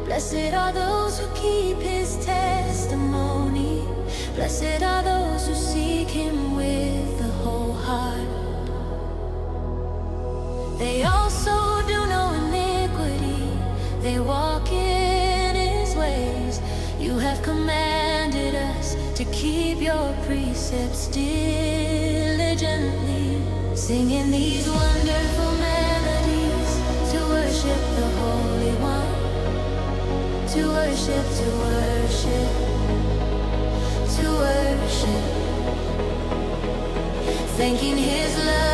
Blessed are those who keep his testimony. Blessed are those who seek him with the whole heart. They also do no iniquity, they walk in his ways. You have commanded us to keep your precepts diligently, singing these wonderful melodies to worship the Holy One, to worship, to worship, to worship, thanking his love